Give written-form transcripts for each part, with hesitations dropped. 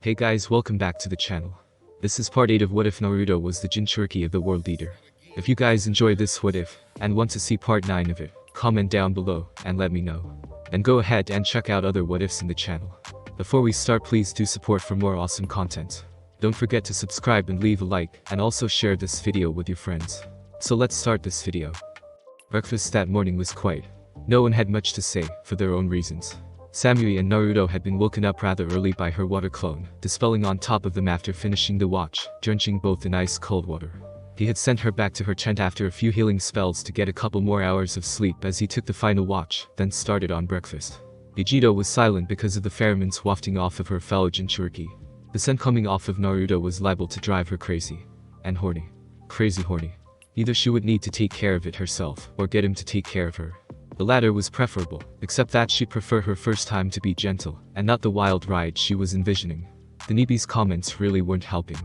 Hey guys, welcome back to the channel. This is part 8 of What If Naruto was the Jinchuriki of the world leader. If you guys enjoy this what if, and want to see part 9 of it, comment down below, and let me know. And go ahead and check out other what ifs in the channel. Before we start, please do support for more awesome content. Don't forget to subscribe and leave a like, and also share this video with your friends. So let's start this video. Breakfast that morning was quiet. No one had much to say, for their own reasons. Samui and Naruto had been woken up rather early by her water clone, dispelling on top of them after finishing the watch, drenching both in ice-cold water. He had sent her back to her tent after a few healing spells to get a couple more hours of sleep as he took the final watch, then started on breakfast. Vegito was silent because of the pheromones wafting off of her fellow Jinchuriki. The scent coming off of Naruto was liable to drive her crazy. And horny. Crazy horny. Either she would need to take care of it herself, or get him to take care of her. The latter was preferable, except that she'd prefer her first time to be gentle, and not the wild ride she was envisioning. The Nibi's comments really weren't helping.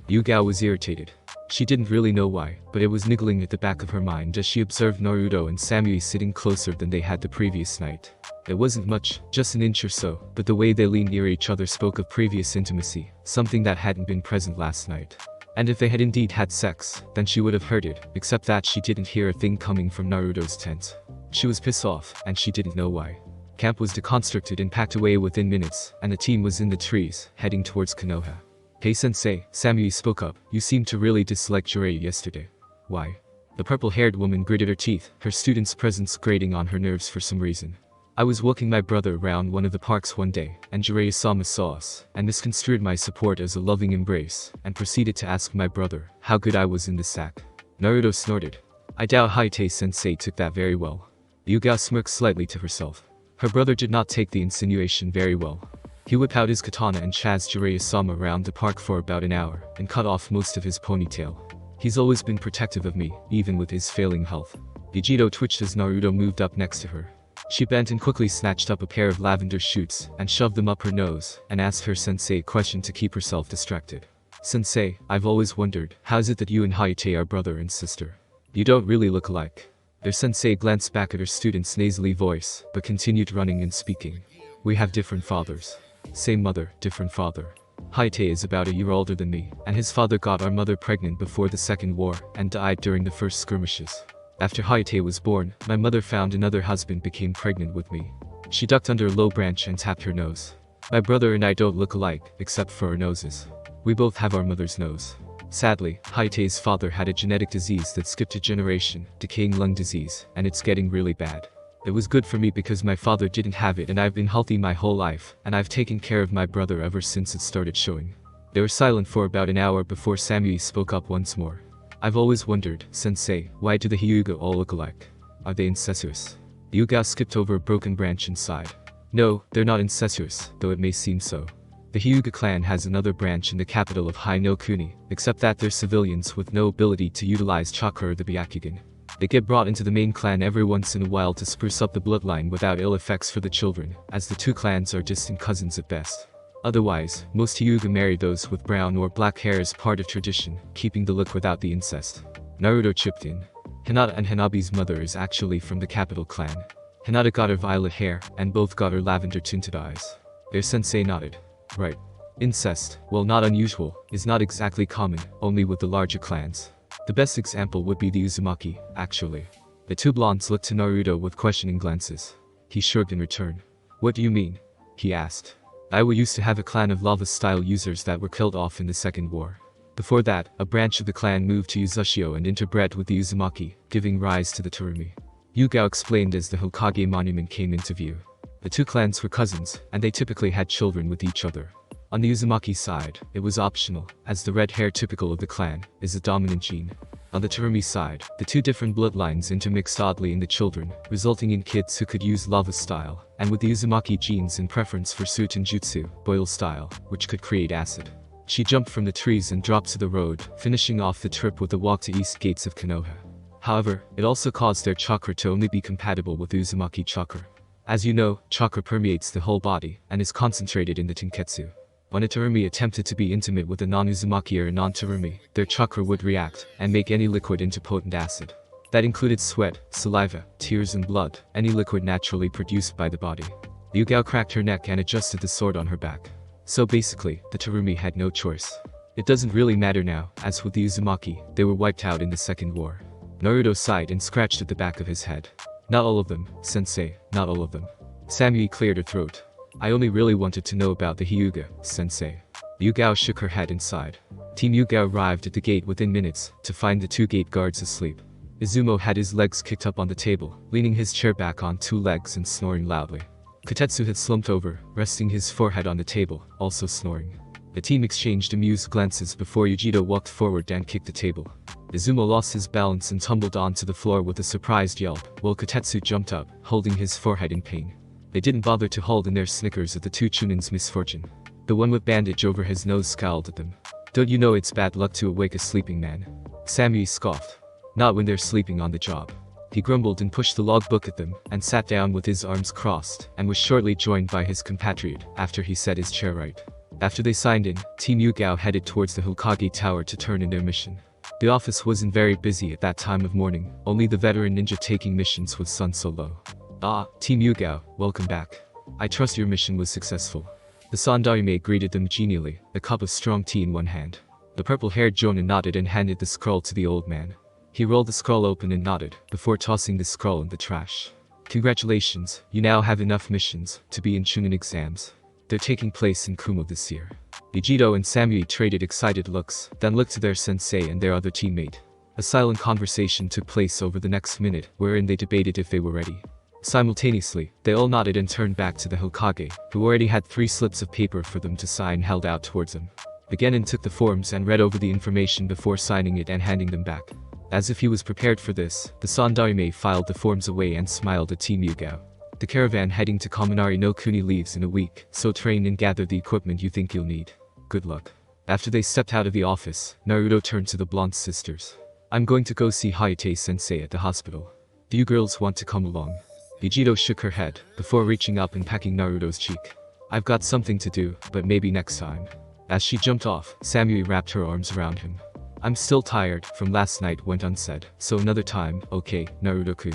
Yugao was irritated. She didn't really know why, but it was niggling at the back of her mind as she observed Naruto and Samui sitting closer than they had the previous night. It wasn't much, just an inch or so, but the way they leaned near each other spoke of previous intimacy, something that hadn't been present last night. And if they had indeed had sex, then she would have heard it, except that she didn't hear a thing coming from Naruto's tent. She was pissed off, and she didn't know why. Camp was deconstructed and packed away within minutes, and the team was in the trees, heading towards Konoha. "Hey sensei," Samui spoke up, "you seemed to really dislike Jiraiya yesterday. Why?" The purple-haired woman gritted her teeth, her student's presence grating on her nerves for some reason. "I was walking my brother around one of the parks one day, and Jiraiya-sama saw us, and misconstrued my support as a loving embrace, and proceeded to ask my brother how good I was in the sack." Naruto snorted. "I doubt Hayate-sensei took that very well." Yugao smirked slightly to herself. Her brother did not take the insinuation very well. He whipped out his katana and chased Jiraiya-sama around the park for about an hour, and cut off most of his ponytail. "He's always been protective of me, even with his failing health." Vegito twitched as Naruto moved up next to her. She bent and quickly snatched up a pair of lavender shoots, and shoved them up her nose, and asked her sensei a question to keep herself distracted. "Sensei, I've always wondered, how is it that you and Hayate are brother and sister? You don't really look alike." Their sensei glanced back at her student's nasally voice, but continued running and speaking. "We have different fathers. Same mother, different father. Hayate is about a year older than me, and his father got our mother pregnant before the Second War, and died during the first skirmishes. After Hayate was born, my mother found another husband, became pregnant with me." She ducked under a low branch and tapped her nose. "My brother and I don't look alike, except for our noses. We both have our mother's nose. Sadly, Hayate's father had a genetic disease that skipped a generation, decaying lung disease, and it's getting really bad. It was good for me because my father didn't have it and I've been healthy my whole life, and I've taken care of my brother ever since it started showing." They were silent for about an hour before Samui spoke up once more. "I've always wondered, sensei, why do the Hyuga all look alike? Are they incestuous?" Yugao skipped over a broken branch and sighed. "No, they're not incestuous, though it may seem so. The Hyuga clan has another branch in the capital of Hai no Kuni, except that they're civilians with no ability to utilize chakra or the Byakugan. They get brought into the main clan every once in a while to spruce up the bloodline without ill effects for the children, as the two clans are distant cousins at best. Otherwise, most Hyuga marry those with brown or black hair as part of tradition, keeping the look without the incest." Naruto chipped in. "Hinata and Hanabi's mother is actually from the capital clan. Hinata got her violet hair, and both got her lavender tinted eyes." Their sensei nodded. "Right. Incest, while not unusual, is not exactly common, only with the larger clans. The best example would be the Uzumaki, actually." The two blondes looked to Naruto with questioning glances. He shrugged in return. "What do you mean?" he asked. "We used to have a clan of lava-style users that were killed off in the Second War. Before that, a branch of the clan moved to Uzushio and interbred with the Uzumaki, giving rise to the Terumi." Yugao explained as the Hokage monument came into view. The two clans were cousins, and they typically had children with each other. On the Uzumaki side, it was optional, as the red hair typical of the clan is a dominant gene. On the Terumi side, the two different bloodlines intermixed oddly in the children, resulting in kids who could use lava style, and with the Uzumaki genes in preference for Suiten Jutsu, boil style, which could create acid. She jumped from the trees and dropped to the road, finishing off the trip with a walk to east gates of Konoha. However, it also caused their chakra to only be compatible with Uzumaki chakra. As you know, chakra permeates the whole body, and is concentrated in the Tenketsu. When a Terumi attempted to be intimate with a non-Uzumaki or a non-Terumi, their chakra would react, and make any liquid into potent acid. That included sweat, saliva, tears and blood, any liquid naturally produced by the body. Yugao cracked her neck and adjusted the sword on her back. So basically, the Terumi had no choice. It doesn't really matter now, as with the Uzumaki, they were wiped out in the Second War. Naruto sighed and scratched at the back of his head. Not all of them, sensei, not all of them. Samui cleared her throat. I only really wanted to know about the Hyuga, sensei. Yugao shook her head and sighed. Team Yugao arrived at the gate within minutes, to find the 2 gate guards asleep. Izumo had his legs kicked up on the table, leaning his chair back on 2 legs and snoring loudly. Kotetsu had slumped over, resting his forehead on the table, also snoring. The team exchanged amused glances before Yujiro walked forward and kicked the table. Izumo lost his balance and tumbled onto the floor with a surprised yelp, while Kotetsu jumped up, holding his forehead in pain. They didn't bother to hold in their snickers at the 2 Chunin's misfortune. The one with bandage over his nose scowled at them. Don't you know it's bad luck to awake a sleeping man? Samui scoffed. Not when they're sleeping on the job. He grumbled and pushed the logbook at them, and sat down with his arms crossed, and was shortly joined by his compatriot, after he set his chair right. After they signed in, Team Yugao headed towards the Hokage Tower to turn in their mission. The office wasn't very busy at that time of morning, only the veteran ninja taking missions with sun so low. Ah, Team Yugao, welcome back. I trust your mission was successful. The Sandaime greeted them genially, a cup of strong tea in one hand. The purple-haired Jonin nodded and handed the scroll to the old man. He rolled the scroll open and nodded, before tossing the scroll in the trash. Congratulations, you now have enough missions to be in Chunin exams. They're taking place in Kumo this year. Ichido and Samui traded excited looks, then looked to their sensei and their other teammate. A silent conversation took place over the next minute, wherein they debated if they were ready. Simultaneously, they all nodded and turned back to the Hokage, who already had 3 slips of paper for them to sign held out towards him. The Genin took the forms and read over the information before signing it and handing them back. As if he was prepared for this, the Sandaime filed the forms away and smiled at Team Yugao. The caravan heading to Kaminari no Kuni leaves in a week, so train and gather the equipment you think you'll need. Good luck. After they stepped out of the office, Naruto turned to the blonde sisters. I'm going to go see Hayate-sensei at the hospital. Do you girls want to come along? Ichido shook her head, before reaching up and pecking Naruto's cheek. I've got something to do, but maybe next time. As she jumped off, Samui wrapped her arms around him. I'm still tired, from last night went unsaid, so another time, okay, Naruto-kun.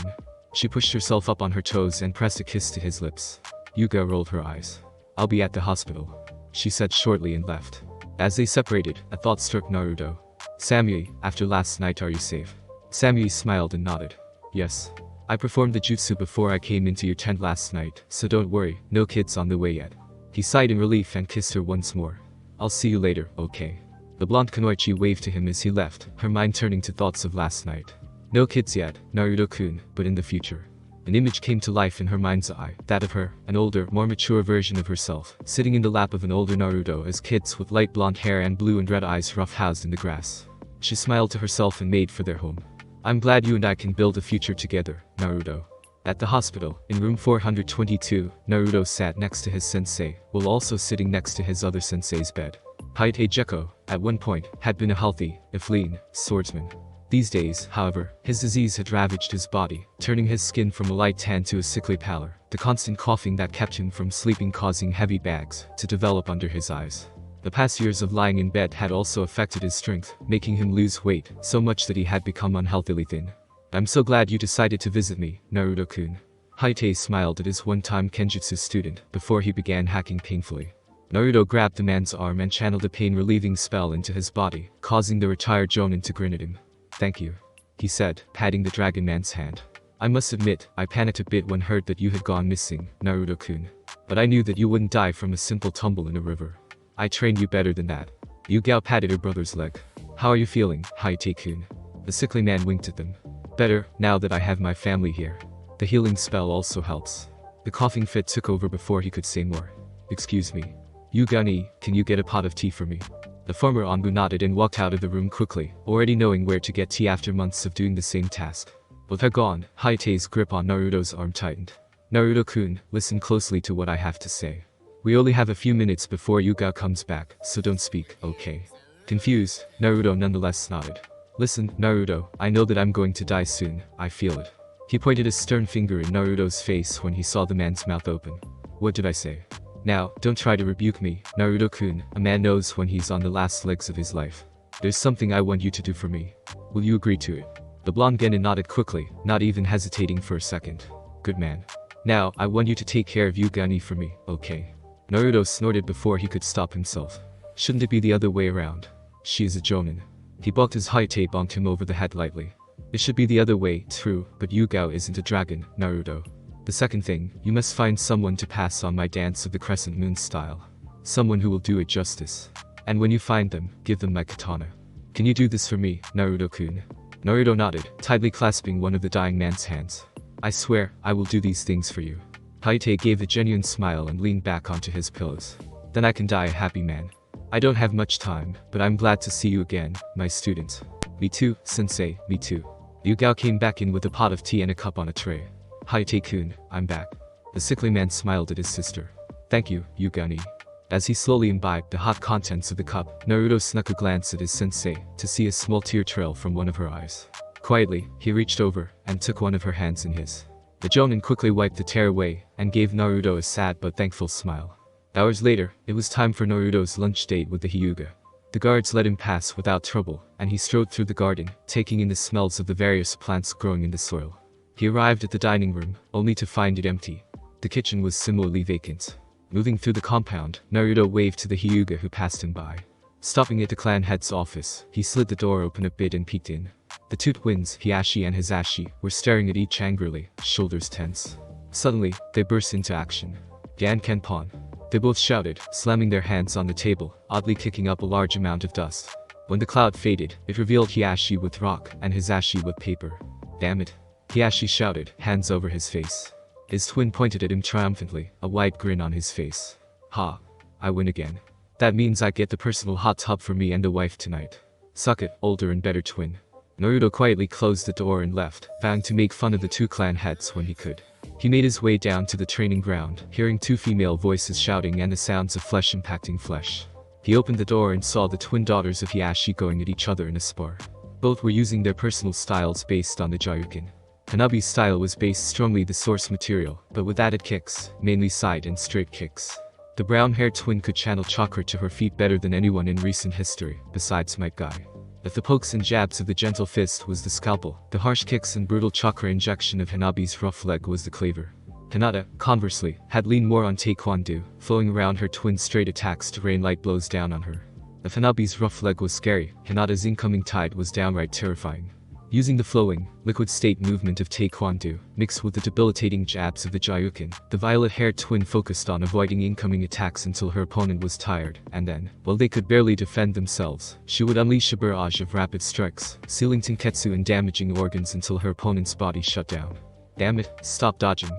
She pushed herself up on her toes and pressed a kiss to his lips. Yuga rolled her eyes. I'll be at the hospital, she said shortly and left. As they separated, a thought struck Naruto. Samui, after last night are you safe? Samui smiled and nodded. Yes. I performed the jutsu before I came into your tent last night, so don't worry, no kids on the way yet. He sighed in relief and kissed her once more. I'll see you later, okay? The blonde Kunoichi waved to him as he left, her mind turning to thoughts of last night. No kids yet, Naruto-kun, but in the future. An image came to life in her mind's eye, that of her, an older, more mature version of herself, sitting in the lap of an older Naruto as kids with light blonde hair and blue and red eyes roughhoused in the grass. She smiled to herself and made for their home. I'm glad you and I can build a future together, Naruto. At the hospital, in room 422, Naruto sat next to his sensei, while also sitting next to his other sensei's bed. Hayate Gekko, at one point, had been a healthy, if lean, swordsman. These days, however, his disease had ravaged his body, turning his skin from a light tan to a sickly pallor, the constant coughing that kept him from sleeping causing heavy bags to develop under his eyes. The past years of lying in bed had also affected his strength, making him lose weight, so much that he had become unhealthily thin. I'm so glad you decided to visit me, Naruto-kun. Hayate smiled at his one-time Kenjutsu student, before he began hacking painfully. Naruto grabbed the man's arm and channeled a pain-relieving spell into his body, causing the retired Jonin to grin at him. Thank you, he said, patting the dragon man's hand. I must admit, I panicked a bit when heard that you had gone missing, Naruto-kun. But I knew that you wouldn't die from a simple tumble in a river. I trained you better than that. Yugao patted her brother's leg. How are you feeling, Hayate-kun? The sickly man winked at them. Better, now that I have my family here. The healing spell also helps. The coughing fit took over before he could say more. Excuse me. Yugani, can you get a pot of tea for me? The former Anbu nodded and walked out of the room quickly, already knowing where to get tea after months of doing the same task. With her gone, Hayate's grip on Naruto's arm tightened. Naruto-kun, listen closely to what I have to say. We only have a few minutes before Yuga comes back, so don't speak, okay? Confused, Naruto nonetheless nodded. Listen, Naruto, I know that I'm going to die soon, I feel it. He pointed a stern finger in Naruto's face when he saw the man's mouth open. What did I say? Now, don't try to rebuke me, Naruto-kun, a man knows when he's on the last legs of his life. There's something I want you to do for me. Will you agree to it? The blonde Genin nodded quickly, not even hesitating for a second. Good man. Now, I want you to take care of Yugani for me, okay? Naruto snorted before he could stop himself. Shouldn't it be the other way around? She is a jonin. He bucked his Haite bonked him over the head lightly. It should be the other way, true, but Yugao isn't a dragon, Naruto. The second thing, you must find someone to pass on my dance of the crescent moon style. Someone who will do it justice. And when you find them, give them my katana. Can you do this for me, Naruto-kun? Naruto nodded, tightly clasping one of the dying man's hands. I swear, I will do these things for you. Haite gave a genuine smile and leaned back onto his pillows. Then I can die a happy man. I don't have much time, but I'm glad to see you again, my student. Me too, sensei, me too. Yugao came back in with a pot of tea and a cup on a tray. Haite-kun, I'm back. The sickly man smiled at his sister. Thank you, Yugani. As he slowly imbibed the hot contents of the cup, Naruto snuck a glance at his sensei, to see a small tear trail from one of her eyes. Quietly, he reached over, and took one of her hands in his. The jonin quickly wiped the tear away, and gave Naruto a sad but thankful smile. Hours later, it was time for Naruto's lunch date with the Hyuga. The guards let him pass without trouble, and he strode through the garden, taking in the smells of the various plants growing in the soil. He arrived at the dining room, only to find it empty. The kitchen was similarly vacant. Moving through the compound, Naruto waved to the Hyuga who passed him by. Stopping at the clan head's office, he slid the door open a bit and peeked in. The two twins, Hiashi and Hisashi, were staring at each angrily, shoulders tense. Suddenly, they burst into action. Yan Kenpon. They both shouted, slamming their hands on the table, oddly kicking up a large amount of dust. When the cloud faded, it revealed Hiashi with rock and Hisashi with paper. Damn it. Hiashi shouted, hands over his face. His twin pointed at him triumphantly, a wide grin on his face. Ha. I win again. That means I get the personal hot tub for me and a wife tonight. Suck it, older and better twin. Naruto quietly closed the door and left, vowing to make fun of the two clan heads when he could. He made his way down to the training ground, hearing two female voices shouting and the sounds of flesh impacting flesh. He opened the door and saw the twin daughters of Hiashi going at each other in a spar. Both were using their personal styles based on the Jayuken. Hanabi's style was based strongly the source material, but with added kicks, mainly side and straight kicks. The brown-haired twin could channel chakra to her feet better than anyone in recent history, besides Might Guy. If the pokes and jabs of the gentle fist was the scalpel, the harsh kicks and brutal chakra injection of Hanabi's rough leg was the cleaver. Hinata, conversely, had leaned more on taekwondo, flowing around her twin's straight attacks to rain light blows down on her. If Hanabi's rough leg was scary, Hinata's incoming tide was downright terrifying. Using the flowing, liquid state movement of taekwondo, mixed with the debilitating jabs of the Jayuken, the violet-haired twin focused on avoiding incoming attacks until her opponent was tired, and then, while they could barely defend themselves, she would unleash a barrage of rapid strikes, sealing tenketsu and damaging organs until her opponent's body shut down. Damn it, stop dodging.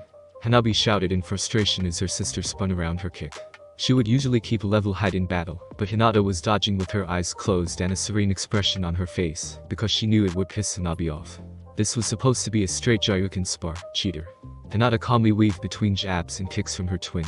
Hanabi shouted in frustration as her sister spun around her kick. She would usually keep a level head in battle, but Hinata was dodging with her eyes closed and a serene expression on her face, because she knew it would piss Hanabi off. This was supposed to be a straight Jayuken spar, cheater. Hinata calmly weaved between jabs and kicks from her twin.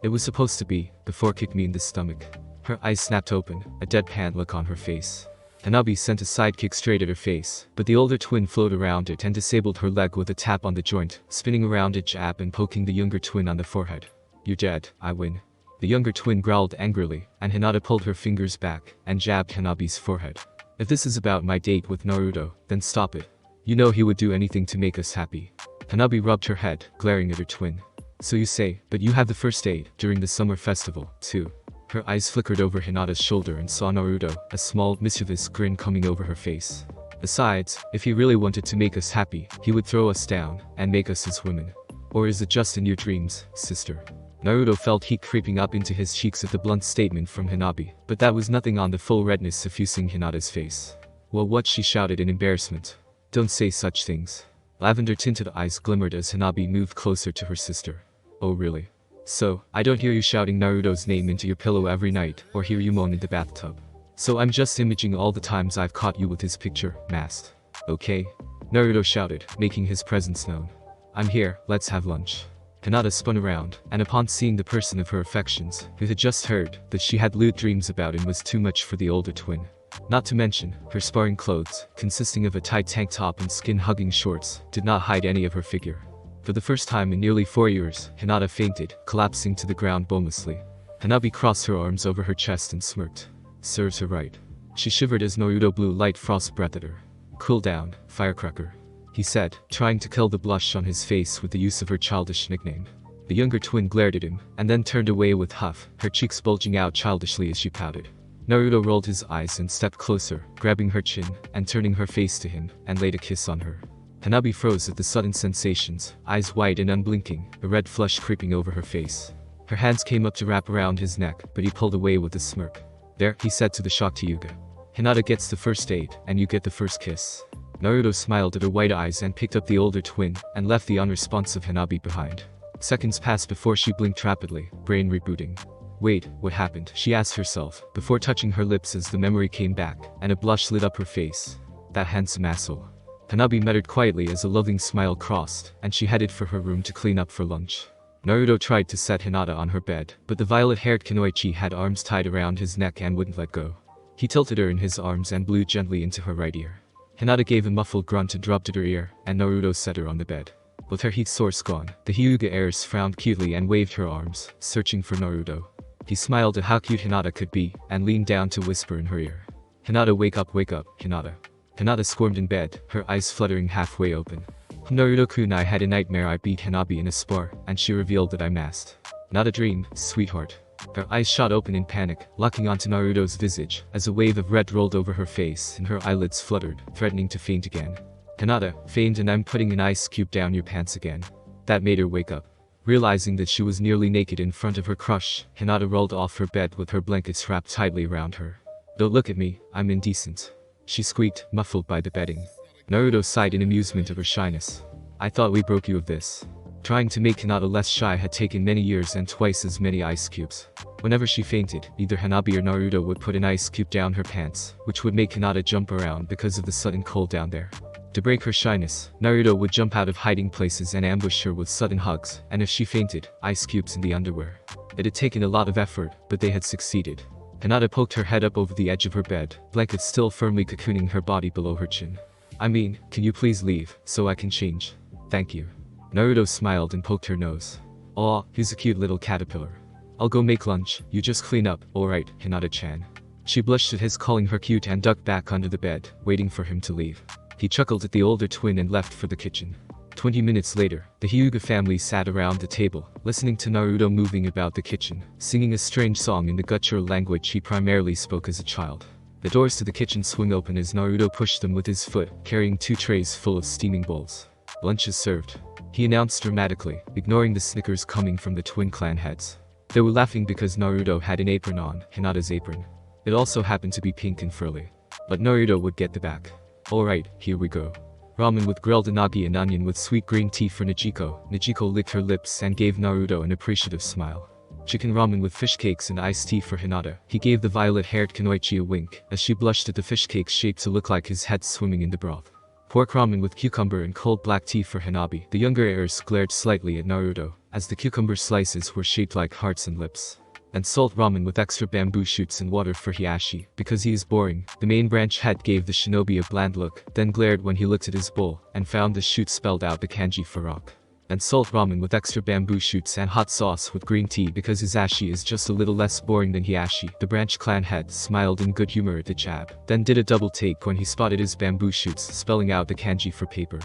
It was supposed to be, before kick me in the stomach. Her eyes snapped open, a deadpan look on her face. Hanabi sent a side kick straight at her face, but the older twin flowed around it and disabled her leg with a tap on the joint, spinning around a jab and poking the younger twin on the forehead. You're dead, I win. The younger twin growled angrily, and Hinata pulled her fingers back, and jabbed Hanabi's forehead. If this is about my date with Naruto, then stop it. You know he would do anything to make us happy. Hanabi rubbed her head, glaring at her twin. So you say, but you have the first aid, during the summer festival, too. Her eyes flickered over Hinata's shoulder and saw Naruto, a small, mischievous grin coming over her face. Besides, if he really wanted to make us happy, he would throw us down, and make us his women. Or is it just in your dreams, sister? Naruto felt heat creeping up into his cheeks at the blunt statement from Hanabi, but that was nothing on the full redness suffusing Hinata's face. Well, what, she shouted in embarrassment. Don't say such things. Lavender-tinted eyes glimmered as Hanabi moved closer to her sister. Oh really? So, I don't hear you shouting Naruto's name into your pillow every night, or hear you moan in the bathtub. So I'm just imaging all the times I've caught you with his picture, masked. Okay? Naruto shouted, making his presence known. I'm here, let's have lunch. Hinata spun around, and upon seeing the person of her affections, who had just heard that she had lewd dreams about him was too much for the older twin. Not to mention, her sparring clothes, consisting of a tight tank top and skin-hugging shorts, did not hide any of her figure. For the first time in nearly 4 years, Hinata fainted, collapsing to the ground bonelessly. Hanabi crossed her arms over her chest and smirked. Serves her right. She shivered as Naruto blew light frost breath at her. Cool down, firecracker, he said, trying to kill the blush on his face with the use of her childish nickname. The younger twin glared at him, and then turned away with huff, her cheeks bulging out childishly as she pouted. Naruto rolled his eyes and stepped closer, grabbing her chin, and turning her face to him, and laid a kiss on her. Hanabi froze at the sudden sensations, eyes wide and unblinking, a red flush creeping over her face. Her hands came up to wrap around his neck, but he pulled away with a smirk. There, he said to the shocked Hyuga. Hinata gets the first aid, and you get the first kiss. Naruto smiled at her white eyes and picked up the older twin, and left the unresponsive Hanabi behind. Seconds passed before she blinked rapidly, brain rebooting. Wait, what happened? She asked herself, before touching her lips as the memory came back, and a blush lit up her face. That handsome asshole. Hanabi muttered quietly as a loving smile crossed, and she headed for her room to clean up for lunch. Naruto tried to set Hinata on her bed, but the violet-haired Kunoichi had arms tied around his neck and wouldn't let go. He tilted her in his arms and blew gently into her right ear. Hinata gave a muffled grunt and dropped at her ear, and Naruto set her on the bed. With her heat source gone, the Hyuga heiress frowned cutely and waved her arms, searching for Naruto. He smiled at how cute Hinata could be, and leaned down to whisper in her ear. Hinata, wake up, Hinata. Hinata squirmed in bed, her eyes fluttering halfway open. Naruto-kun, I had a nightmare. I beat Hanabi in a spar, and she revealed that I masked. Not a dream, sweetheart. Her eyes shot open in panic, locking onto Naruto's visage, as a wave of red rolled over her face and her eyelids fluttered, threatening to faint again. Hinata, faint, and I'm putting an ice cube down your pants again. That made her wake up. Realizing that she was nearly naked in front of her crush, Hinata rolled off her bed with her blankets wrapped tightly around her. Don't look at me, I'm indecent. She squeaked, muffled by the bedding. Naruto sighed in amusement of her shyness. I thought we broke you of this. Trying to make Hinata less shy had taken many years and twice as many ice cubes. Whenever she fainted, either Hanabi or Naruto would put an ice cube down her pants, which would make Hinata jump around because of the sudden cold down there. To break her shyness, Naruto would jump out of hiding places and ambush her with sudden hugs, and if she fainted, ice cubes in the underwear. It had taken a lot of effort, but they had succeeded. Hinata poked her head up over the edge of her bed, blankets still firmly cocooning her body below her chin. I mean, can you please leave, so I can change? Thank you. Naruto smiled and poked her nose. Aw, he's a cute little caterpillar. I'll go make lunch, you just clean up, alright, Hinata-chan. She blushed at his calling her cute and ducked back under the bed, waiting for him to leave. He chuckled at the older twin and left for the kitchen. 20 minutes later, the Hyuga family sat around the table, listening to Naruto moving about the kitchen, singing a strange song in the guttural language he primarily spoke as a child. The doors to the kitchen swung open as Naruto pushed them with his foot, carrying 2 trays full of steaming bowls. Lunch is served, he announced dramatically, ignoring the snickers coming from the twin clan heads. They were laughing because Naruto had an apron on, Hinata's apron. It also happened to be pink and furry. But Naruto would get the back. Alright, here we go. Ramen with grilled unagi and onion with sweet green tea for Najiko. Najiko licked her lips and gave Naruto an appreciative smile. Chicken ramen with fish cakes and iced tea for Hinata. He gave the violet-haired Kunoichi a wink, as she blushed at the fish cakes shaped to look like his head swimming in the broth. Pork ramen with cucumber and cold black tea for Hanabi. The younger heiress glared slightly at Naruto, as the cucumber slices were shaped like hearts and lips. And salt ramen with extra bamboo shoots and water for Hiyashi, because he is boring. The main branch head gave the shinobi a bland look, then glared when he looked at his bowl, and found the shoot spelled out the kanji for rock. And salt ramen with extra bamboo shoots and hot sauce with green tea because Hizashi is just a little less boring than Hiyashi. The branch clan head smiled in good humor at the jab, then did a double take when he spotted his bamboo shoots spelling out the kanji for paper.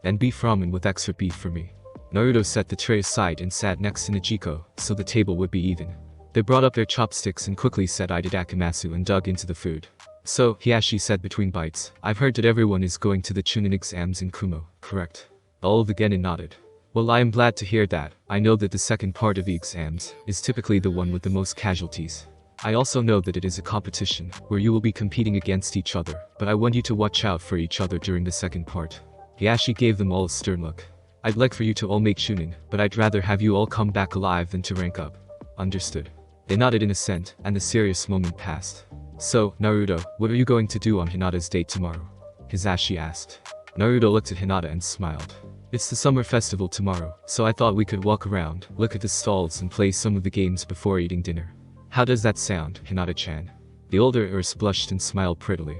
And beef ramen with extra beef for me. Naruto set the tray aside and sat next to Najiko, so the table would be even. They brought up their chopsticks and quickly said itadakimasu and dug into the food. So, Hiyashi said between bites, I've heard that everyone is going to the Chunin exams in Kumo, correct? All of the genin nodded. Well, I am glad to hear that. I know that the second part of the exams is typically the one with the most casualties. I also know that it is a competition, where you will be competing against each other, but I want you to watch out for each other during the second part. Hiyashi gave them all a stern look. I'd like for you to all make Chunin, but I'd rather have you all come back alive than to rank up. Understood. They nodded in assent, and the serious moment passed. So, Naruto, what are you going to do on Hinata's date tomorrow? Hizashi asked. Naruto looked at Hinata and smiled. It's the summer festival tomorrow, so I thought we could walk around, look at the stalls and play some of the games before eating dinner. How does that sound, Hinata-chan? The older heiress blushed and smiled prettily.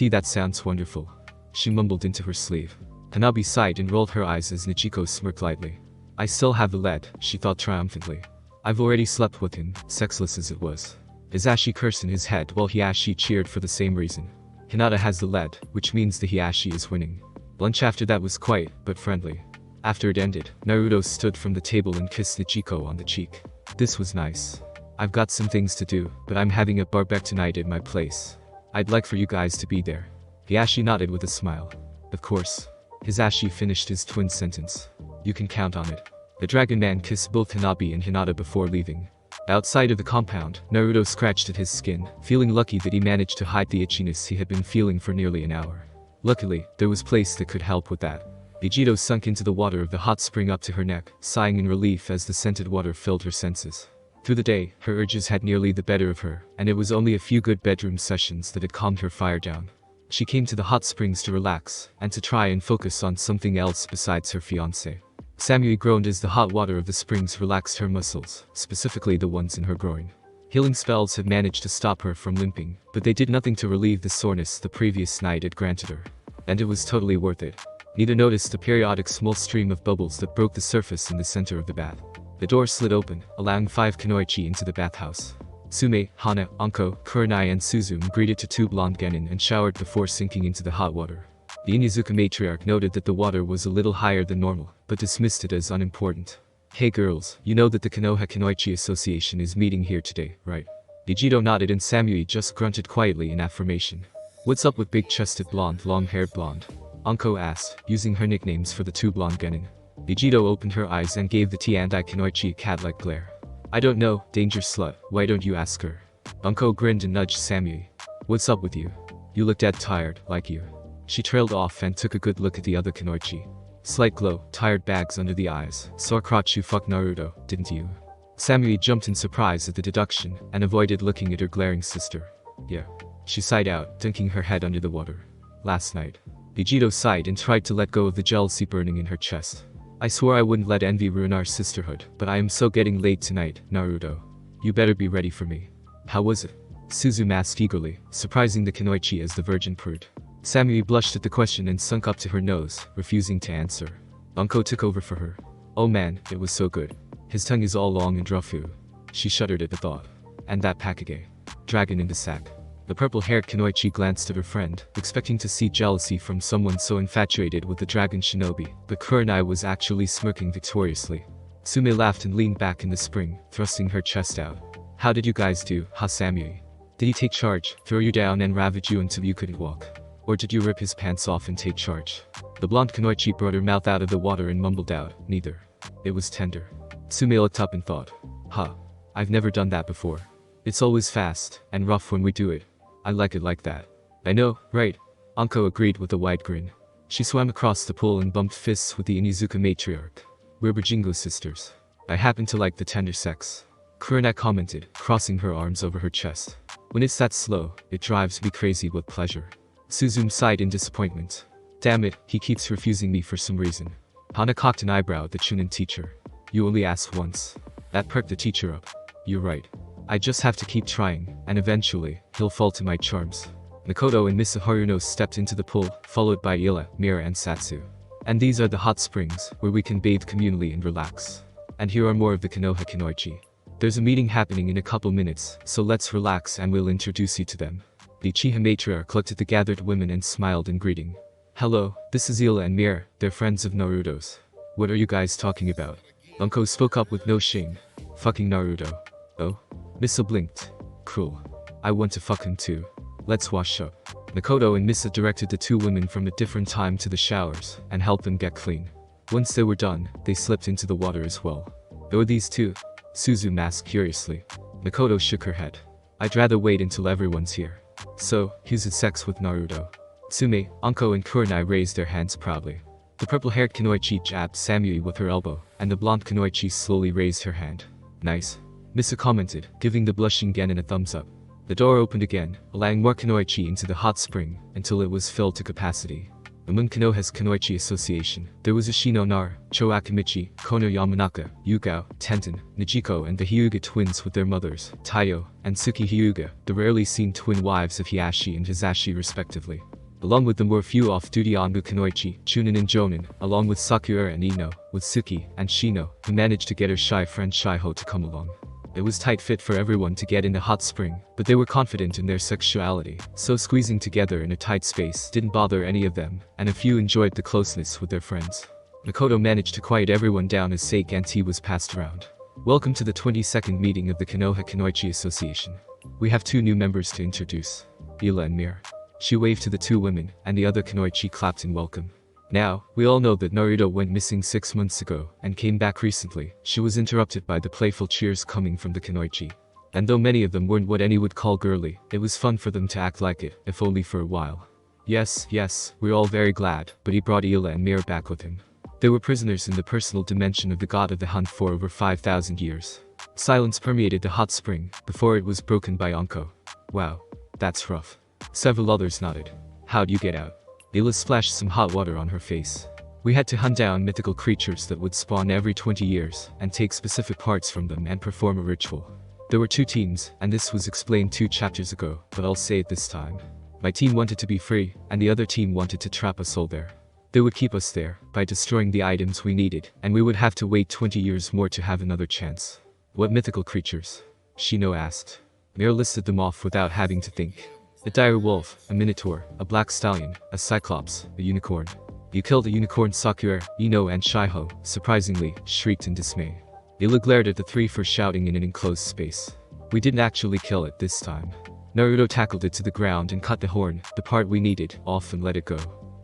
That sounds wonderful. She mumbled into her sleeve. Hanabi sighed and rolled her eyes as Nichiko smirked lightly. I still have the lead, she thought triumphantly. I've already slept with him, sexless as it was. Hizashi cursed in his head while Hiyashi cheered for the same reason. Hinata has the lead, which means the Hiyashi is winning. Lunch after that was quiet, but friendly. After it ended, Naruto stood from the table and kissed Nichiko on the cheek. This was nice. I've got some things to do, but I'm having a barbecue tonight at my place. I'd like for you guys to be there. Hiashi nodded with a smile. Of course. Hisashi finished his twin sentence. You can count on it. The Dragon Man kissed both Hanabi and Hinata before leaving. Outside of the compound, Naruto scratched at his skin, feeling lucky that he managed to hide the itchiness he had been feeling for nearly an hour. Luckily, there was place that could help with that. Vegito sunk into the water of the hot spring up to her neck, sighing in relief as the scented water filled her senses. Through the day, her urges had nearly the better of her, and it was only a few good bedroom sessions that had calmed her fire down. She came to the hot springs to relax, and to try and focus on something else besides her fiancé. Samui groaned as the hot water of the springs relaxed her muscles, specifically the ones in her groin. Healing spells had managed to stop her from limping, but they did nothing to relieve the soreness the previous night had granted her. And it was totally worth it. Nita noticed the periodic small stream of bubbles that broke the surface in the center of the bath. The door slid open, allowing 5 Kunoichi into the bathhouse. Sume, Hana, Anko, Kurenai and Suzume greeted to 2 blonde genin and showered before sinking into the hot water. The Inizuka matriarch noted that the water was a little higher than normal, but dismissed it as unimportant. Hey girls, you know that the Konoha Kunoichi Association is meeting here today, right? Vegito nodded and Samui just grunted quietly in affirmation. What's up with big-chested blonde, long-haired blonde? Anko asked, using her nicknames for the 2 blonde genin. Vegito opened her eyes and gave the T&I Kunoichi a cat-like glare. I don't know, danger slut, why don't you ask her? Anko grinned and nudged Samui. What's up with you? You look dead tired, like you. She trailed off and took a good look at the other Kunoichi. Slight glow, tired bags under the eyes. Saw crotch you fuck Naruto, didn't you? Samui jumped in surprise at the deduction, and avoided looking at her glaring sister. Yeah. She sighed out, dunking her head under the water. Last night. Vegito sighed and tried to let go of the jealousy burning in her chest. I swore I wouldn't let envy ruin our sisterhood, but I am so getting late tonight, Naruto. You better be ready for me. How was it? Suzume asked eagerly, surprising the Kunoichi as the virgin prude. Samui blushed at the question and sunk up to her nose, refusing to answer. Anko took over for her. Oh man, it was so good. His tongue is all long and rough-oo. She shuddered at the thought. And that Pakage. Dragon in the sack. The purple-haired Kunoichi glanced at her friend, expecting to see jealousy from someone so infatuated with the dragon shinobi, but Kurenai was actually smirking victoriously. Sume laughed and leaned back in the spring, thrusting her chest out. How did you guys do, ha Samui? Did he take charge, throw you down and ravage you until you couldn't walk? Or did you rip his pants off and take charge? The blonde Kunoichi brought her mouth out of the water and mumbled out, neither. It was tender. Sume looked up and thought, huh. I've never done that before. It's always fast, and rough when we do it. I like it like that. I know, right? Anko agreed with a wide grin. She swam across the pool and bumped fists with the Inizuka matriarch. We're Bajingo sisters. I happen to like the tender sex. Kurenai commented, crossing her arms over her chest. When it's that slow, it drives me crazy with pleasure. Suzume sighed in disappointment. Damn it, he keeps refusing me for some reason. Hana cocked an eyebrow at the Chunin teacher. You only asked once. That perked the teacher up. You're right. I just have to keep trying, and eventually, he'll fall to my charms. Makoto and Misa Haruno stepped into the pool, followed by Ila, Mira and Satsu. And these are the hot springs, where we can bathe communally and relax. And here are more of the Konoha Kunoichi. There's a meeting happening in a couple minutes, so let's relax and we'll introduce you to them. The Uchiha matriarch looked at the gathered women and smiled in greeting. Hello, this is Ila and Mira, they're friends of Naruto's. What are you guys talking about? Anko spoke up with no shame. Fucking Naruto. Oh? Misa blinked. Cruel. I want to fuck him too. Let's wash up. Makoto and Misa directed the 2 women from a different time to the showers, and helped them get clean. Once they were done, they slipped into the water as well. Who are these 2? Suzume asked curiously. Makoto shook her head. I'd rather wait until everyone's here. So, who's had sex with Naruto? Sume, Anko and Kurenai raised their hands proudly. The purple-haired Kunoichi jabbed Samui with her elbow, and the blonde Kunoichi slowly raised her hand. Nice. Misa commented, giving the blushing genin a thumbs up. The door opened again, allowing more Kunoichi into the hot spring, until it was filled to capacity. Among Konoha's Kunoichi Association, there was Ashino Nar, Cho Akimichi, Kono Yamanaka, Yugao, Tenten, Nijiko and the Hyuga twins with their mothers, Taiyo, and Tsuki Hyuga, the rarely seen twin wives of Hiashi and Hisashi respectively. Along with them were a few off-duty Anbu Kunoichi, Chunin and Jonin, along with Sakura and Ino, with Suki and Shino, who managed to get her shy friend Shiho to come along. It was tight fit for everyone to get in the hot spring, but they were confident in their sexuality, so squeezing together in a tight space didn't bother any of them, and a few enjoyed the closeness with their friends. Makoto managed to quiet everyone down as sake and tea was passed around. Welcome to the 22nd meeting of the Konoha Kunoichi Association. We have 2 new members to introduce. Ila and Mir. She waved to the 2 women, and the other Kunoichi clapped in welcome. Now, we all know that Naruto went missing 6 months ago, and came back recently. She was interrupted by the playful cheers coming from the Kunoichi. And though many of them weren't what any would call girly, it was fun for them to act like it, if only for a while. Yes, we're all very glad, but he brought Ila and Mir back with him. They were prisoners in the personal dimension of the god of the hunt for over 5,000 years. Silence permeated the hot spring, before it was broken by Anko. Wow, that's rough. Several others nodded. How'd you get out? Ila splashed some hot water on her face. We had to hunt down mythical creatures that would spawn every 20 years, and take specific parts from them and perform a ritual. There were 2 teams, and this was explained 2 chapters ago, but I'll say it this time. My team wanted to be free, and the other team wanted to trap us all there. They would keep us there, by destroying the items we needed, and we would have to wait 20 years more to have another chance. What mythical creatures? Shino asked. Mir listed them off without having to think. A dire wolf, a minotaur, a black stallion, a cyclops, a unicorn. You killed a unicorn. Sakura, Ino and Shiho, surprisingly, shrieked in dismay. Ila glared at the 3 for shouting in an enclosed space. We didn't actually kill it this time. Naruto tackled it to the ground and cut the horn, the part we needed, off and let it go.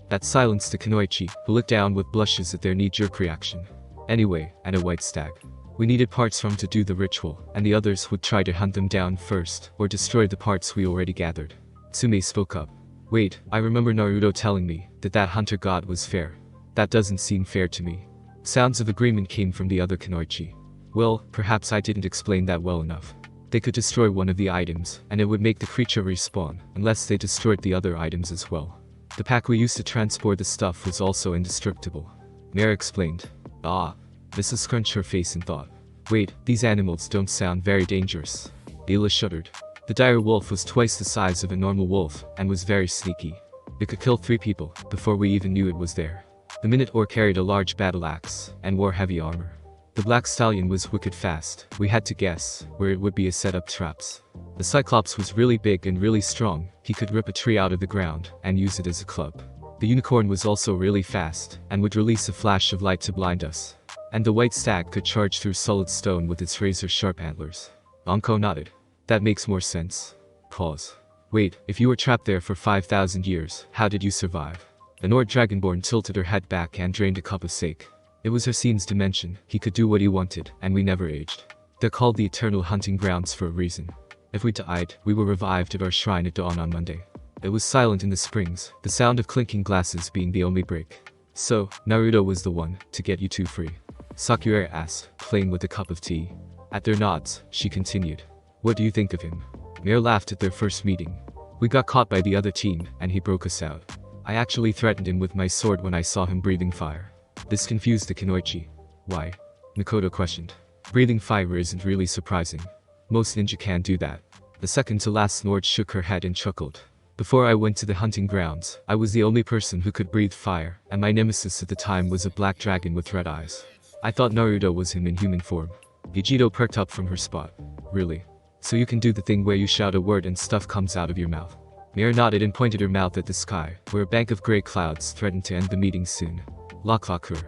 That silenced the Kunoichi, who looked down with blushes at their knee-jerk reaction. Anyway, and a white stag. We needed parts from to do the ritual, and the others would try to hunt them down first, or destroy the parts we already gathered. Tsume spoke up. Wait, I remember Naruto telling me that that hunter god was fair. That doesn't seem fair to me. Sounds of agreement came from the other Kunoichi. Well, perhaps I didn't explain that well enough. They could destroy one of the items, and it would make the creature respawn, unless they destroyed the other items as well. The pack we used to transport the stuff was also indestructible. Mir explained. Ah. Mrs. scrunched her face in thought. Wait, these animals don't sound very dangerous. Ila shuddered. The dire wolf was twice the size of a normal wolf, and was very sneaky. It could kill 3 people, before we even knew it was there. The minotaur carried a large battle axe, and wore heavy armor. The black stallion was wicked fast. We had to guess where it would be a set up traps. The cyclops was really big and really strong. He could rip a tree out of the ground, and use it as a club. The unicorn was also really fast, and would release a flash of light to blind us. And the white stag could charge through solid stone with its razor-sharp antlers. Anko nodded. That makes more sense. Pause. Wait, if you were trapped there for 5,000 years, how did you survive? The Nord Dragonborn tilted her head back and drained a cup of sake. It was Hersene's dimension. He could do what he wanted, and we never aged. They're called the Eternal Hunting Grounds for a reason. If we died, we were revived at our shrine at dawn on Monday. It was silent in the springs, the sound of clinking glasses being the only break. So, Naruto was the one to get you 2 free. Sakura asked, playing with a cup of tea. At their nods, she continued. What do you think of him? Mir laughed at their first meeting. We got caught by the other team, and he broke us out. I actually threatened him with my sword when I saw him breathing fire. This confused the Kunoichi. Why? Makoto questioned. Breathing fire isn't really surprising. Most ninja can do that. The second to last Nord shook her head and chuckled. Before I went to the hunting grounds, I was the only person who could breathe fire, and my nemesis at the time was a black dragon with red eyes. I thought Naruto was him in human form. Ichido perked up from her spot. Really? So you can do the thing where you shout a word and stuff comes out of your mouth? Mir nodded and pointed her mouth at the sky, where a bank of grey clouds threatened to end the meeting soon. Laklakur.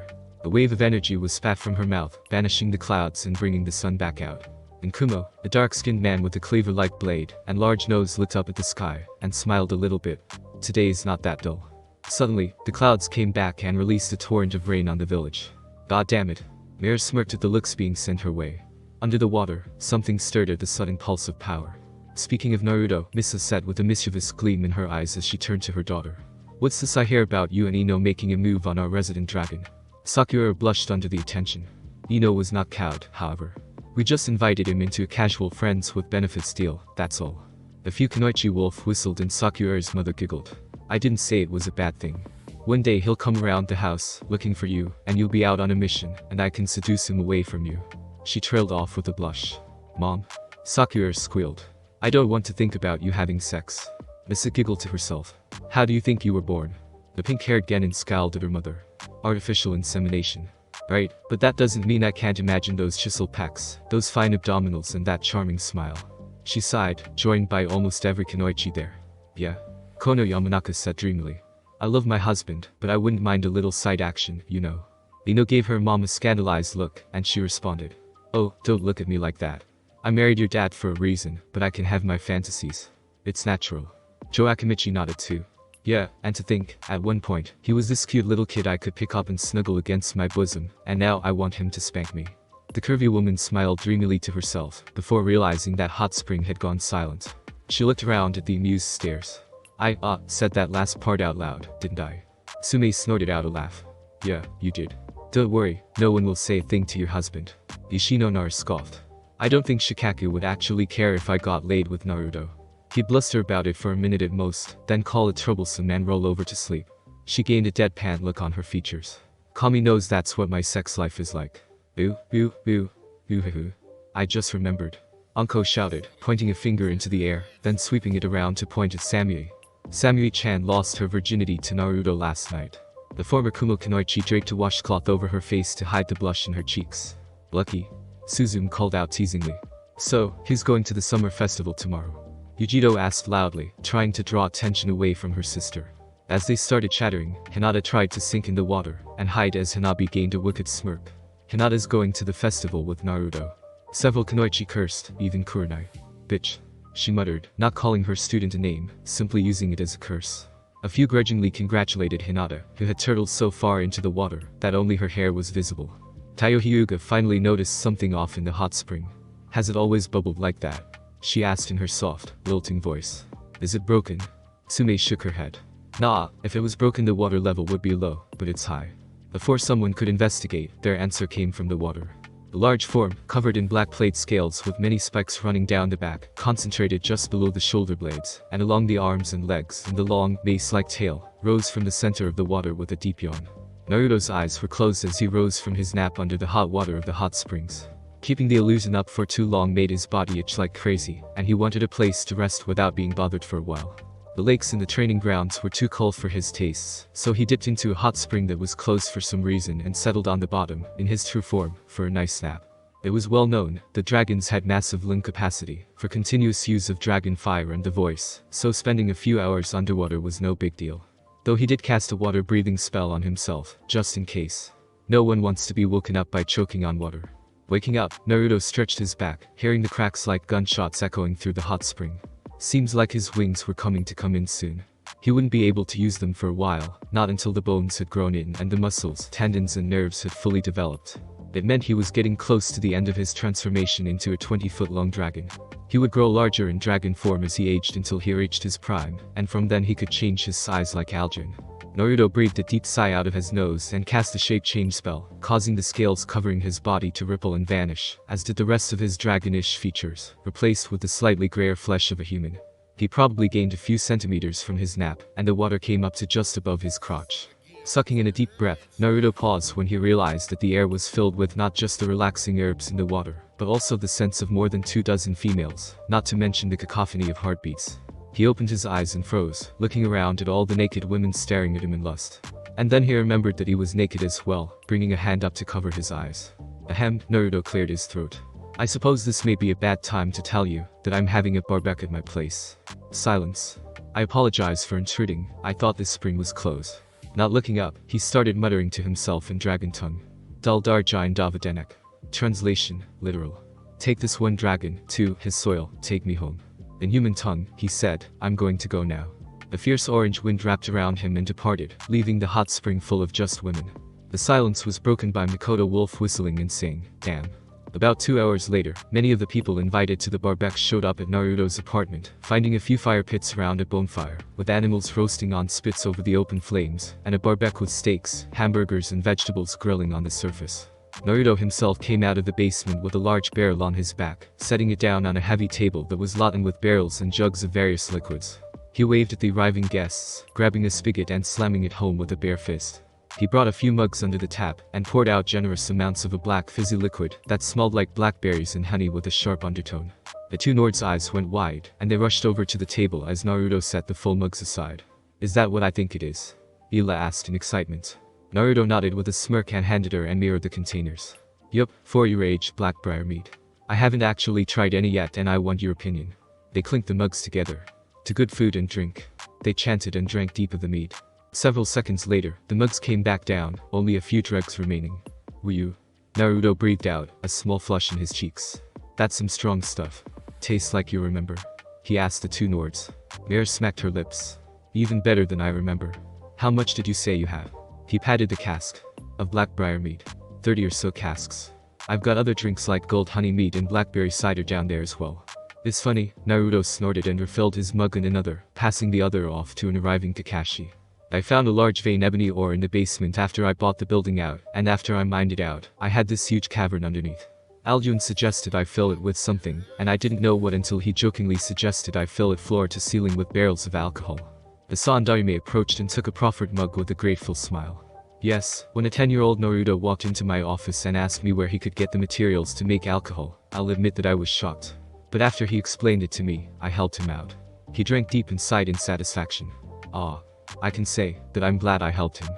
A wave of energy was spat from her mouth, banishing the clouds and bringing the sun back out. And Kumo, a dark-skinned man with a cleaver-like blade and large nose, looked up at the sky and smiled a little bit. Today's not that dull. Suddenly, the clouds came back and released a torrent of rain on the village. God damn it. Mir smirked at the looks being sent her way. Under the water, something stirred at the sudden pulse of power. Speaking of Naruto, Misa said with a mischievous gleam in her eyes as she turned to her daughter. What's this I hear about you and Ino making a move on our resident dragon? Sakura blushed under the attention. Ino was not cowed, however. We just invited him into a casual friends with benefits deal, that's all. The few Kunoichi wolf whistled and Sakura's mother giggled. I didn't say it was a bad thing. One day he'll come around the house, looking for you, and you'll be out on a mission, and I can seduce him away from you. She trailed off with a blush. Mom? Sakura squealed. I don't want to think about you having sex. Misa giggled to herself. How do you think you were born? The pink-haired Genin scowled at her mother. Artificial insemination. Right, but that doesn't mean I can't imagine those chisel pecs, those fine abdominals and that charming smile. She sighed, joined by almost every Kunoichi there. Yeah. Kono Yamanaka said dreamily. I love my husband, but I wouldn't mind a little side action, you know. Ino gave her mom a scandalized look, and she responded, "Oh, don't look at me like that. I married your dad for a reason, but I can have my fantasies. It's natural." Joe Akimichi nodded too. "Yeah, and to think, at one point, he was this cute little kid I could pick up and snuggle against my bosom, and now I want him to spank me." The curvy woman smiled dreamily to herself, before realizing that hot spring had gone silent. She looked around at the amused stares. "I, said that last part out loud, didn't I?" Sume snorted out a laugh. "Yeah, you did. Don't worry, no one will say a thing to your husband." Ishinonara scoffed. "I don't think Shikaku would actually care if I got laid with Naruto. He'd bluster about it for a minute at most, then call it troublesome and roll over to sleep." She gained a deadpan look on her features. "Kami knows that's what my sex life is like." "Boo, boo, boo, boo hoo hoo. I just remembered." Anko shouted, pointing a finger into the air, then sweeping it around to point at Samui. Samui-chan lost her virginity to Naruto last night. The former Kumo Kunoichi draped a washcloth over her face to hide the blush in her cheeks. "Lucky," Suzume called out teasingly. "So, who's going to the summer festival tomorrow?" Yujiro asked loudly, trying to draw attention away from her sister. As they started chattering, Hinata tried to sink in the water, and hide as Hanabi gained a wicked smirk. "Hinata's going to the festival with Naruto." Several Kunoichi cursed, even Kurenai. "Bitch," she muttered, not calling her student a name, simply using it as a curse. A few grudgingly congratulated Hinata, who had turtled so far into the water that only her hair was visible. Taiyo Hyuga finally noticed something off in the hot spring. "Has it always bubbled like that?" she asked in her soft, lilting voice. "Is it broken?" Sume shook her head. "Nah, if it was broken the water level would be low, but it's high." Before someone could investigate, their answer came from the water. A large form, covered in black plate scales with many spikes running down the back, concentrated just below the shoulder blades, and along the arms and legs, and the long, mace-like tail, rose from the center of the water with a deep yawn. Naruto's eyes were closed as he rose from his nap under the hot water of the hot springs. Keeping the illusion up for too long made his body itch like crazy, and he wanted a place to rest without being bothered for a while. The lakes in the training grounds were too cold for his tastes, so he dipped into a hot spring that was closed for some reason and settled on the bottom, in his true form, for a nice nap. It was well known, the dragons had massive lung capacity, for continuous use of dragon fire and the voice, so spending a few hours underwater was no big deal. Though he did cast a water breathing spell on himself, just in case. No one wants to be woken up by choking on water. Waking up, Naruto stretched his back, hearing the cracks like gunshots echoing through the hot spring. Seems like his wings were coming to come in soon. He wouldn't be able to use them for a while, not until the bones had grown in and the muscles, tendons and nerves had fully developed. It meant he was getting close to the end of his transformation into a 20-foot-long dragon. He would grow larger in dragon form as he aged until he reached his prime, and from then he could change his size like Alduin. Naruto breathed a deep sigh out of his nose and cast a shape change spell, causing the scales covering his body to ripple and vanish, as did the rest of his dragonish features, replaced with the slightly grayer flesh of a human. He probably gained a few centimeters from his nap, and the water came up to just above his crotch. Sucking in a deep breath, Naruto paused when he realized that the air was filled with not just the relaxing herbs in the water, but also the scents of more than 24 females, not to mention the cacophony of heartbeats. He opened his eyes and froze, looking around at all the naked women staring at him in lust. And then he remembered that he was naked as well, bringing a hand up to cover his eyes. Ahem, Naruto cleared his throat. "I suppose this may be a bad time to tell you that I'm having a barbecue at my place." Silence. "I apologize for intruding, I thought this spring was closed." Not looking up, he started muttering to himself in dragon tongue. Daldar Jain Davadenek. Translation, literal. "Take this one dragon, to his soil, take me home." In human tongue, he said, "I'm going to go now." A fierce orange wind wrapped around him and departed, leaving the hot spring full of just women. The silence was broken by Mikoto Wolf whistling and saying, "Damn." About 2 hours later, many of the people invited to the barbecue showed up at Naruto's apartment, finding a few fire pits around a bonfire, with animals roasting on spits over the open flames, and a barbecue with steaks, hamburgers and vegetables grilling on the surface. Naruto himself came out of the basement with a large barrel on his back, setting it down on a heavy table that was laden with barrels and jugs of various liquids. He waved at the arriving guests, grabbing a spigot and slamming it home with a bare fist. He brought a few mugs under the tap, and poured out generous amounts of a black fizzy liquid that smelled like blackberries and honey with a sharp undertone. The two Nords' eyes went wide, and they rushed over to the table as Naruto set the full mugs aside. "Is that what I think it is?" Ila asked in excitement. Naruto nodded with a smirk and handed her and mirrored the containers. "Yup, for your age, blackbriar meat. I haven't actually tried any yet and I want your opinion." They clinked the mugs together. "To good food and drink." They chanted and drank deep of the mead. Several seconds later, the mugs came back down, only a few dregs remaining. Were you? Naruto breathed out, a small flush in his cheeks. That's some strong stuff. Tastes like you remember. He asked the two Nords. Mare smacked her lips. Even better than I remember. How much did you say you have? He patted the cask. Of blackbriar mead. 30 or so casks. I've got other drinks like gold honey mead and blackberry cider down there as well. It's funny, Naruto snorted and refilled his mug in another, passing the other off to an arriving Kakashi. I found a large vein ebony ore in the basement after I bought the building out, and after I mined it out, I had this huge cavern underneath. Alduin suggested I fill it with something, and I didn't know what until he jokingly suggested I fill it floor to ceiling with barrels of alcohol. The Sandaime approached and took a proffered mug with a grateful smile. Yes, when a 10-year-old Naruto walked into my office and asked me where he could get the materials to make alcohol, I'll admit that I was shocked. But after he explained it to me, I helped him out. He drank deep inside in satisfaction. Ah, I can say that I'm glad I helped him.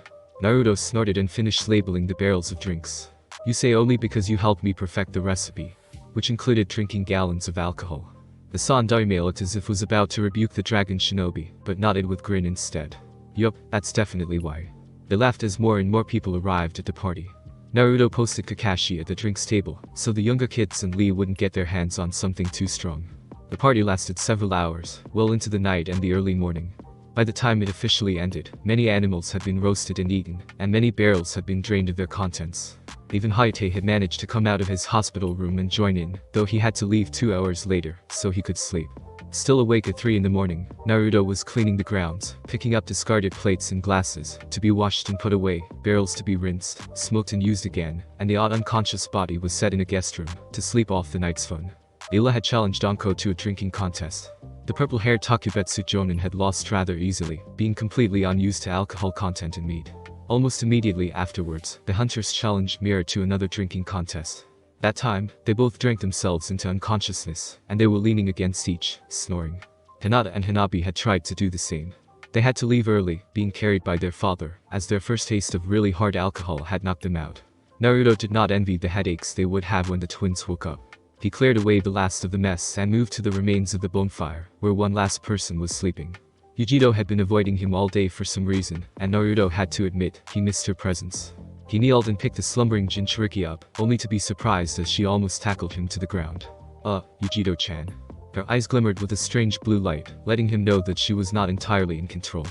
Naruto snorted and finished labeling the barrels of drinks. You say only because you helped me perfect the recipe, which included drinking gallons of alcohol. The Sandaime looked as if was about to rebuke the dragon shinobi, but nodded with grin instead. Yup, that's definitely why. They laughed as more and more people arrived at the party. Naruto posted Kakashi at the drinks table, so the younger kids and Lee wouldn't get their hands on something too strong. The party lasted several hours, well into the night and the early morning. By the time it officially ended, many animals had been roasted and eaten, and many barrels had been drained of their contents. Even Haite had managed to come out of his hospital room and join in, though he had to leave 2 hours later, so he could sleep. Still awake at 3 in the morning, Naruto was cleaning the grounds, picking up discarded plates and glasses, to be washed and put away, barrels to be rinsed, smoked and used again, and the odd unconscious body was set in a guest room, to sleep off the night's fun. Ila had challenged Anko to a drinking contest. The purple-haired Takubetsu Jonin had lost rather easily, being completely unused to alcohol content in mead. Almost immediately afterwards, the hunters challenged Mira to another drinking contest. That time, they both drank themselves into unconsciousness, and they were leaning against each, snoring. Hinata and Hanabi had tried to do the same. They had to leave early, being carried by their father, as their first taste of really hard alcohol had knocked them out. Naruto did not envy the headaches they would have when the twins woke up. He cleared away the last of the mess and moved to the remains of the bonfire, where one last person was sleeping. Yujiro had been avoiding him all day for some reason, and Naruto had to admit he missed her presence. He kneeled and picked the slumbering Jinchuriki up, only to be surprised as she almost tackled him to the ground. Yujiro-chan. Her eyes glimmered with a strange blue light, letting him know that she was not entirely in control.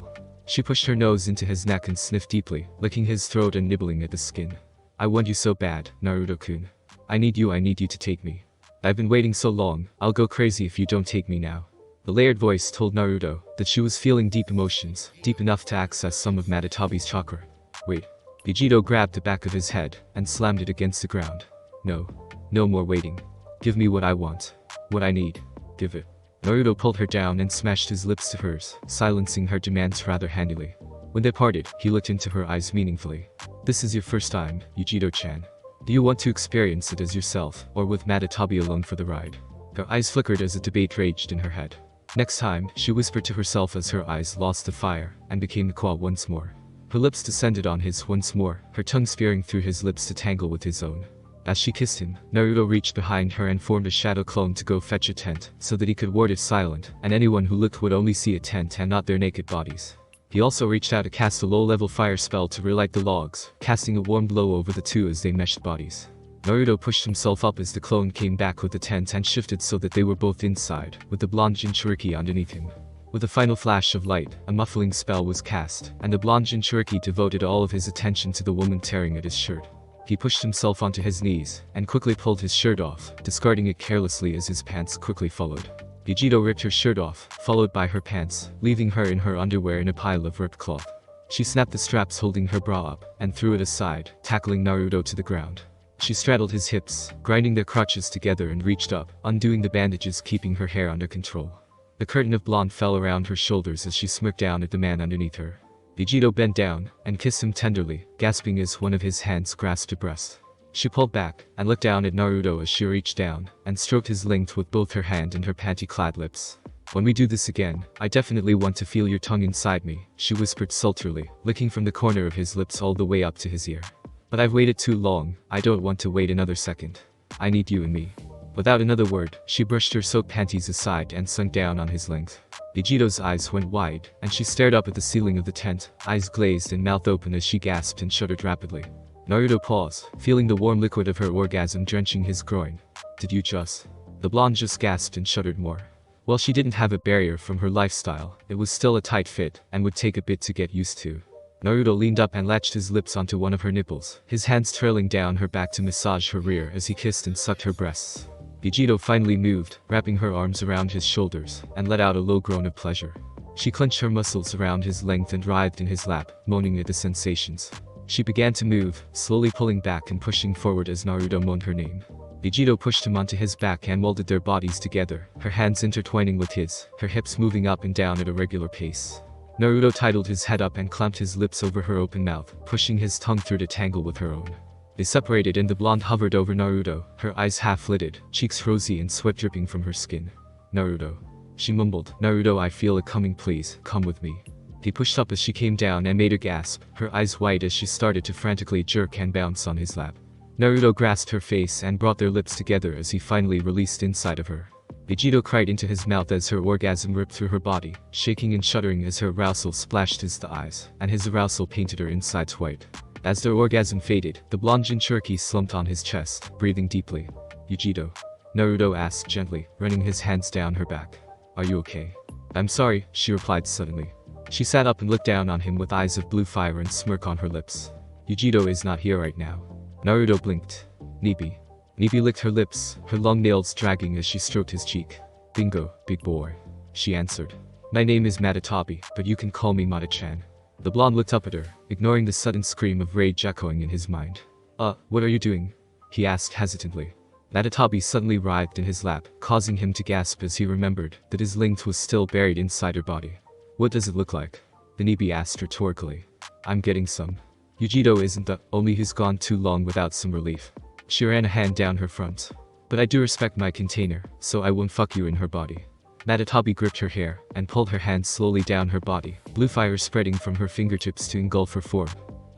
She pushed her nose into his neck and sniffed deeply, licking his throat and nibbling at the skin. I want you so bad, Naruto-kun. I need you to take me. I've been waiting so long, I'll go crazy if you don't take me now. The layered voice told Naruto that she was feeling deep emotions, deep enough to access some of Madatabi's chakra. Wait. Yujiro grabbed the back of his head and slammed it against the ground. No. No more waiting. Give me what I want. What I need. Give it. Naruto pulled her down and smashed his lips to hers, silencing her demands rather handily. When they parted, he looked into her eyes meaningfully. This is your first time, Yujiro-chan. Do you want to experience it as yourself, or with Madatabi alone for the ride? Her eyes flickered as a debate raged in her head. Next time, she whispered to herself as her eyes lost the fire, and became Kwa once more. Her lips descended on his once more, her tongue spearing through his lips to tangle with his own. As she kissed him, Naruto reached behind her and formed a shadow clone to go fetch a tent, so that he could ward it silent, and anyone who looked would only see a tent and not their naked bodies. He also reached out to cast a low-level fire spell to relight the logs, casting a warm glow over the two as they meshed bodies. Naruto pushed himself up as the clone came back with the tent and shifted so that they were both inside, with the blonde Jinchuriki underneath him. With a final flash of light, a muffling spell was cast, and the blonde Jinchuriki devoted all of his attention to the woman tearing at his shirt. He pushed himself onto his knees, and quickly pulled his shirt off, discarding it carelessly as his pants quickly followed. Yujiro ripped her shirt off, followed by her pants, leaving her in her underwear in a pile of ripped cloth. She snapped the straps holding her bra up, and threw it aside, tackling Naruto to the ground. She straddled his hips, grinding their crotches together and reached up, undoing the bandages keeping her hair under control. The curtain of blonde fell around her shoulders as she smirked down at the man underneath her. Yujiro bent down, and kissed him tenderly, gasping as one of his hands grasped her breast. She pulled back, and looked down at Naruto as she reached down, and stroked his length with both her hand and her panty-clad lips. When we do this again, I definitely want to feel your tongue inside me, she whispered sultrily, licking from the corner of his lips all the way up to his ear. But I've waited too long, I don't want to wait another second. I need you and me. Without another word, she brushed her soaked panties aside and sunk down on his length. Vegito's eyes went wide, and she stared up at the ceiling of the tent, eyes glazed and mouth open as she gasped and shuddered rapidly. Naruto paused, feeling the warm liquid of her orgasm drenching his groin. Did you just? The blonde just gasped and shuddered more. While she didn't have a barrier from her lifestyle, it was still a tight fit and would take a bit to get used to. Naruto leaned up and latched his lips onto one of her nipples, his hands trailing down her back to massage her rear as he kissed and sucked her breasts. Vegito finally moved, wrapping her arms around his shoulders, and let out a low groan of pleasure. She clenched her muscles around his length and writhed in his lap, moaning at the sensations. She began to move, slowly pulling back and pushing forward as Naruto moaned her name. Vegito pushed him onto his back and molded their bodies together, her hands intertwining with his, her hips moving up and down at a regular pace. Naruto titled his head up and clamped his lips over her open mouth, pushing his tongue through to tangle with her own. They separated and the blonde hovered over Naruto, her eyes half-lidded, cheeks rosy and sweat dripping from her skin. Naruto. She mumbled, Naruto, I feel it coming, please, come with me. He pushed up as she came down and made her gasp, her eyes wide as she started to frantically jerk and bounce on his lap. Naruto grasped her face and brought their lips together as he finally released inside of her. Vegito cried into his mouth as her orgasm ripped through her body, shaking and shuddering as her arousal splashed his thighs, and his arousal painted her insides white. As their orgasm faded, the blonde Jinchuriki slumped on his chest, breathing deeply. Vegito? Naruto asked gently, running his hands down her back. Are you okay? I'm sorry, she replied suddenly. She sat up and looked down on him with eyes of blue fire and smirk on her lips. Vegito is not here right now. Naruto blinked. Nibi. Nibi licked her lips, her long nails dragging as she stroked his cheek. Bingo, big boy. She answered. My name is Matatabi, but you can call me Mata-chan. The blonde looked up at her, ignoring the sudden scream of rage echoing in his mind. What are you doing? He asked hesitantly. Matatabi suddenly writhed in his lap, causing him to gasp as he remembered that his length was still buried inside her body. What does it look like? The Nibi asked rhetorically. I'm getting some. Vegito isn't the only who's gone too long without some relief. She ran a hand down her front. But I do respect my container, so I won't fuck you in her body. Matatabi gripped her hair and pulled her hand slowly down her body, blue fire spreading from her fingertips to engulf her form.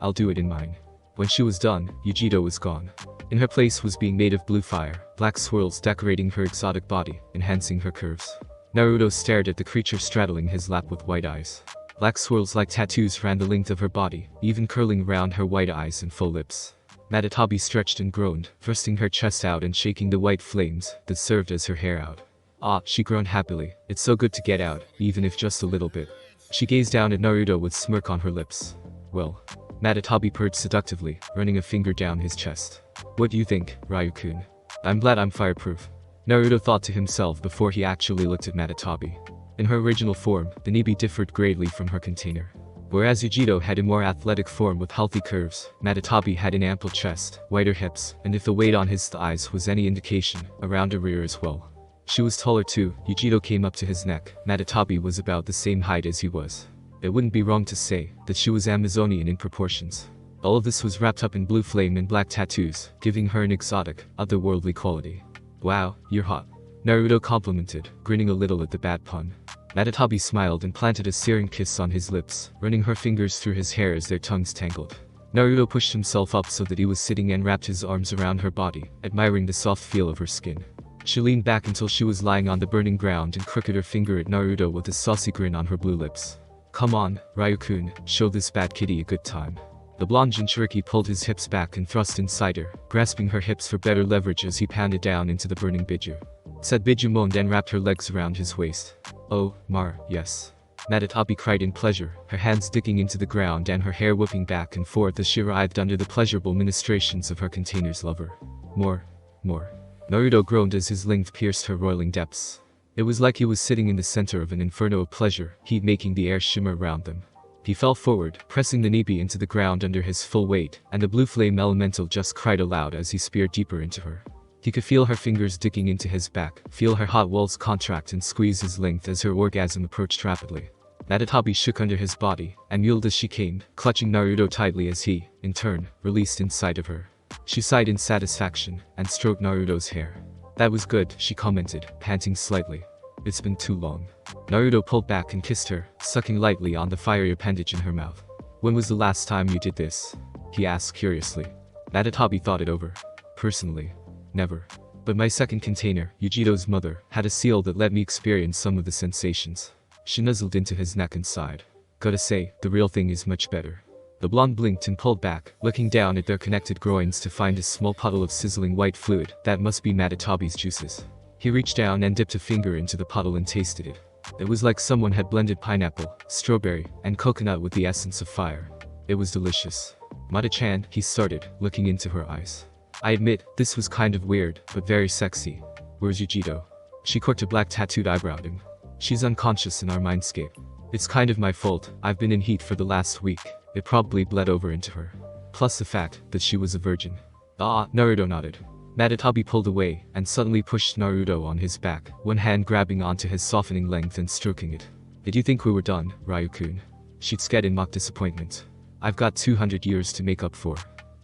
I'll do it in mine. When she was done, Vegito was gone. In her place was being made of blue fire, black swirls decorating her exotic body, enhancing her curves. Naruto stared at the creature straddling his lap with white eyes. Black swirls like tattoos ran the length of her body, even curling around her white eyes and full lips. Matatabi stretched and groaned, thrusting her chest out and shaking the white flames that served as her hair out. Ah, she groaned happily. It's so good to get out, even if just a little bit. She gazed down at Naruto with smirk on her lips. Well. Matatabi purred seductively, running a finger down his chest. What do you think, Ryu-kun? I'm glad I'm fireproof. Naruto thought to himself before he actually looked at Matatabi. In her original form, the Nibi differed greatly from her container. Whereas Vegito had a more athletic form with healthy curves, Matatabi had an ample chest, wider hips, and if the weight on his thighs was any indication, a rounder rear as well. She was taller too. Vegito came up to his neck. Matatabi was about the same height as he was. It wouldn't be wrong to say that she was Amazonian in proportions. All of this was wrapped up in blue flame and black tattoos, giving her an exotic, otherworldly quality. Wow, you're hot. Naruto complimented, grinning a little at the bad pun. Matatabi smiled and planted a searing kiss on his lips, running her fingers through his hair as their tongues tangled. Naruto pushed himself up so that he was sitting and wrapped his arms around her body, admiring the soft feel of her skin. She leaned back until she was lying on the burning ground and crooked her finger at Naruto with a saucy grin on her blue lips. Come on, Ryu-kun, show this bad kitty a good time. The blonde Jinchuriki pulled his hips back and thrust inside her, grasping her hips for better leverage as he pounded down into the burning Biju. Said Biju moaned and wrapped her legs around his waist. Oh, Mar, yes. Matatabi cried in pleasure, her hands digging into the ground and her hair whipping back and forth as she writhed under the pleasurable ministrations of her container's lover. More. Naruto groaned as his length pierced her roiling depths. It was like he was sitting in the center of an inferno of pleasure, heat making the air shimmer around them. He fell forward, pressing the Nibi into the ground under his full weight, and the blue flame elemental just cried aloud as he speared deeper into her. He could feel her fingers digging into his back, feel her hot walls contract and squeeze his length as her orgasm approached rapidly. Matatabi shook under his body, and mewed as she came, clutching Naruto tightly as he, in turn, released inside of her. She sighed in satisfaction, and stroked Naruto's hair. That was good, she commented, panting slightly. It's been too long. Naruto pulled back and kissed her, sucking lightly on the fiery appendage in her mouth. When was the last time you did this? He asked curiously. Matatabi thought it over. Personally. Never. But my second container, Yujito's mother, had a seal that let me experience some of the sensations. She nuzzled into his neck and sighed. Gotta say, the real thing is much better. The blonde blinked and pulled back, looking down at their connected groins to find a small puddle of sizzling white fluid. That must be Matatabi's juices. He reached down and dipped a finger into the puddle and tasted it. It was like someone had blended pineapple, strawberry, and coconut with the essence of fire. It was delicious. Mata-chan, he started, looking into her eyes. I admit, this was kind of weird, but very sexy. Where's Yujito? She cocked a black tattooed eyebrow at him. She's unconscious in our mindscape. It's kind of my fault, I've been in heat for the last week. It probably bled over into her. Plus the fact that she was a virgin. Ah, Naruto nodded. Matatabi pulled away and suddenly pushed Naruto on his back, one hand grabbing onto his softening length and stroking it. Did you think we were done, Ryu-kun? She'd scared in mock disappointment. I've got 200 years to make up for.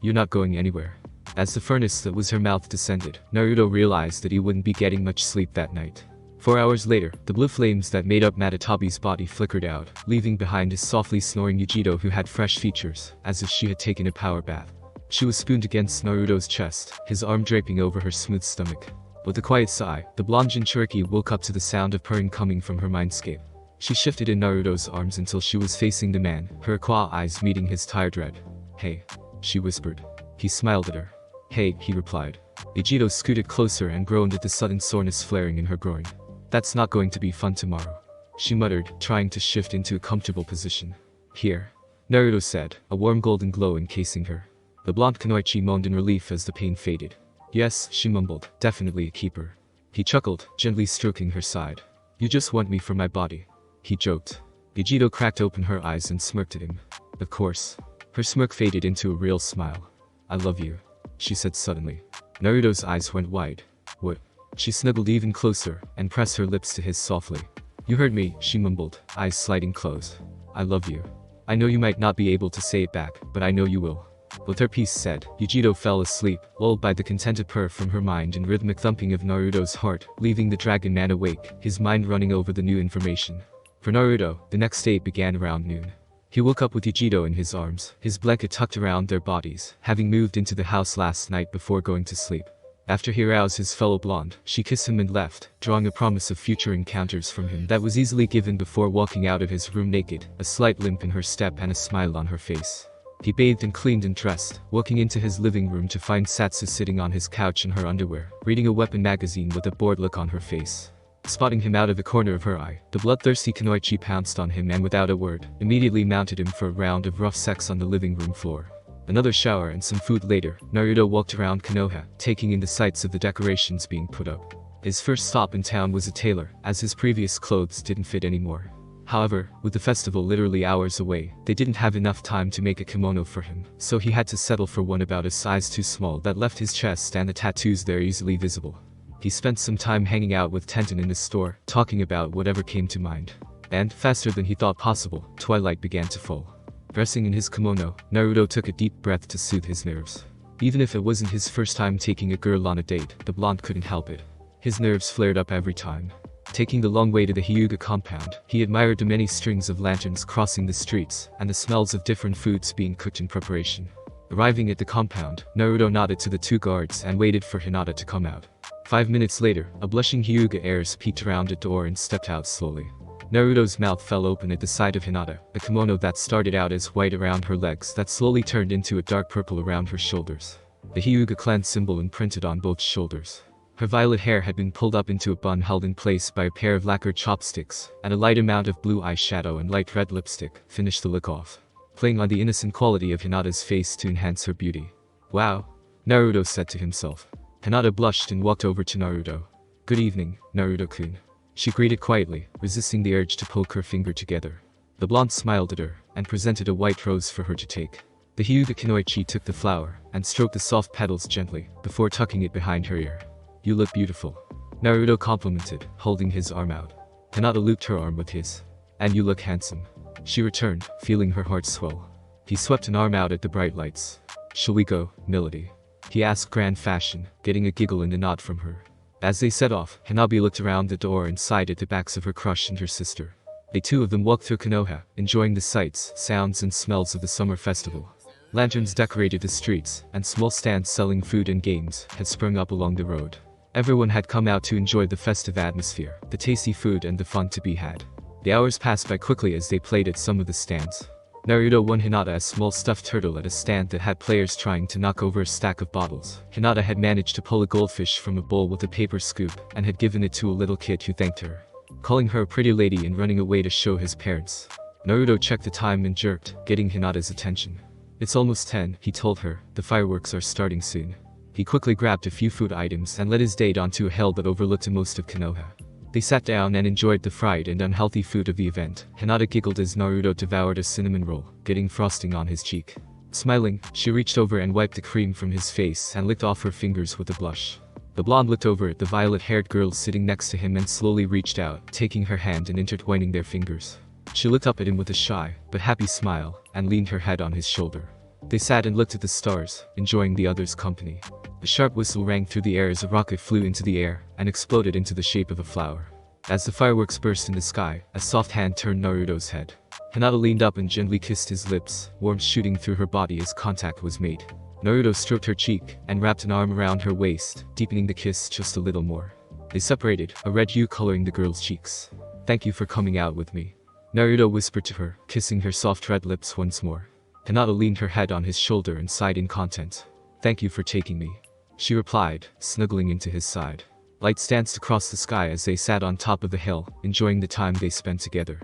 You're not going anywhere. As the furnace that was her mouth descended, Naruto realized that he wouldn't be getting much sleep that night. 4 hours later, the blue flames that made up Matatabi's body flickered out, leaving behind his softly snoring Yujito who had fresh features, as if she had taken a power bath. She was spooned against Naruto's chest, his arm draping over her smooth stomach. With a quiet sigh, the blonde Jinchuriki woke up to the sound of purring coming from her mindscape. She shifted in Naruto's arms until she was facing the man, her aqua eyes meeting his tired red. Hey, she whispered. He smiled at her. Hey, he replied. Yujito scooted closer and groaned at the sudden soreness flaring in her groin. That's not going to be fun tomorrow, she muttered, trying to shift into a comfortable position. Here, Naruto said, a warm golden glow encasing her. The blonde Kunoichi moaned in relief as the pain faded. Yes, she mumbled, definitely a keeper. He chuckled, gently stroking her side. You just want me for my body, he joked. Yujito cracked open her eyes and smirked at him. Of course. Her smirk faded into a real smile. I love you, she said suddenly. Naruto's eyes went wide. What? She snuggled even closer and pressed her lips to his softly. You heard me, she mumbled, eyes sliding close. I love you. I know you might not be able to say it back, but I know you will. With her piece said, Yujito fell asleep, lulled by the contented purr from her mind and rhythmic thumping of Naruto's heart, leaving the dragon man awake, his mind running over the new information. For Naruto, the next day began around noon. He woke up with Yujito in his arms, his blanket tucked around their bodies, having moved into the house last night before going to sleep. After he aroused his fellow blonde, she kissed him and left, drawing a promise of future encounters from him that was easily given before walking out of his room naked, a slight limp in her step and a smile on her face. He bathed and cleaned and dressed, walking into his living room to find Satsu sitting on his couch in her underwear, reading a weapon magazine with a bored look on her face. Spotting him out of the corner of her eye, the bloodthirsty Kunoichi pounced on him and without a word, immediately mounted him for a round of rough sex on the living room floor. Another shower and some food later, Naruto walked around Konoha, taking in the sights of the decorations being put up. His first stop in town was a tailor, as his previous clothes didn't fit anymore. However, with the festival literally hours away, they didn't have enough time to make a kimono for him, so he had to settle for one about a size too small that left his chest and the tattoos there easily visible. He spent some time hanging out with Tenten in the store, talking about whatever came to mind. And, faster than he thought possible, twilight began to fall. Dressing in his kimono, Naruto took a deep breath to soothe his nerves. Even if it wasn't his first time taking a girl on a date, the blonde couldn't help it. His nerves flared up every time. Taking the long way to the Hyuga compound, he admired the many strings of lanterns crossing the streets, and the smells of different foods being cooked in preparation. Arriving at the compound, Naruto nodded to the two guards and waited for Hinata to come out. 5 minutes later, a blushing Hyuga heiress peeked around the door and stepped out slowly. Naruto's mouth fell open at the sight of Hinata, a kimono that started out as white around her legs that slowly turned into a dark purple around her shoulders. The Hyuga clan symbol imprinted on both shoulders. Her violet hair had been pulled up into a bun held in place by a pair of lacquered chopsticks, and a light amount of blue eyeshadow and light red lipstick finished the look off, playing on the innocent quality of Hinata's face to enhance her beauty. Wow, Naruto said to himself. Hinata blushed and walked over to Naruto. Good evening, Naruto-kun. She greeted quietly, resisting the urge to poke her finger together. The blonde smiled at her, and presented a white rose for her to take. The Hyuga Kunoichi took the flower, and stroked the soft petals gently, before tucking it behind her ear. You look beautiful, Naruto complimented, holding his arm out. Hinata looped her arm with his. And you look handsome, she returned, feeling her heart swell. He swept an arm out at the bright lights. Shall we go, Milady? He asked grand fashion, getting a giggle and a nod from her. As they set off, Hanabi looked around the door and sighed at the backs of her crush and her sister. The two of them walked through Konoha, enjoying the sights, sounds and smells of the summer festival. Lanterns decorated the streets, and small stands selling food and games had sprung up along the road. Everyone had come out to enjoy the festive atmosphere, the tasty food and the fun to be had. The hours passed by quickly as they played at some of the stands. Naruto won Hinata a small stuffed turtle at a stand that had players trying to knock over a stack of bottles. Hinata had managed to pull a goldfish from a bowl with a paper scoop and had given it to a little kid who thanked her, calling her a pretty lady and running away to show his parents. Naruto checked the time and jerked, getting Hinata's attention. "It's almost 10, he told her, "the fireworks are starting soon." He quickly grabbed a few food items and led his date onto a hill that overlooked most of Konoha. They sat down and enjoyed the fried and unhealthy food of the event. Hinata giggled as Naruto devoured a cinnamon roll, getting frosting on his cheek. Smiling, she reached over and wiped the cream from his face and licked off her fingers with a blush. The blonde looked over at the violet-haired girl sitting next to him and slowly reached out, taking her hand and intertwining their fingers. She looked up at him with a shy, but happy smile, and leaned her head on his shoulder. They sat and looked at the stars, enjoying the other's company. A sharp whistle rang through the air as a rocket flew into the air and exploded into the shape of a flower. As the fireworks burst in the sky, a soft hand turned Naruto's head. Hinata leaned up and gently kissed his lips, warmth shooting through her body as contact was made. Naruto stroked her cheek and wrapped an arm around her waist, deepening the kiss just a little more. They separated, a red hue coloring the girl's cheeks. "Thank you for coming out with me," Naruto whispered to her, kissing her soft red lips once more. Hinata leaned her head on his shoulder and sighed in content. "Thank you for taking me," she replied, snuggling into his side. Lights danced across the sky as they sat on top of the hill, enjoying the time they spent together.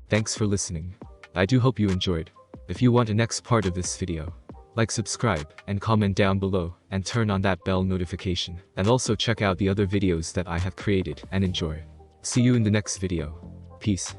Thanks for listening. I do hope you enjoyed. If you want a next part of this video, like, subscribe, and comment down below, and turn on that bell notification. And also check out the other videos that I have created and enjoy. See you in the next video. Peace.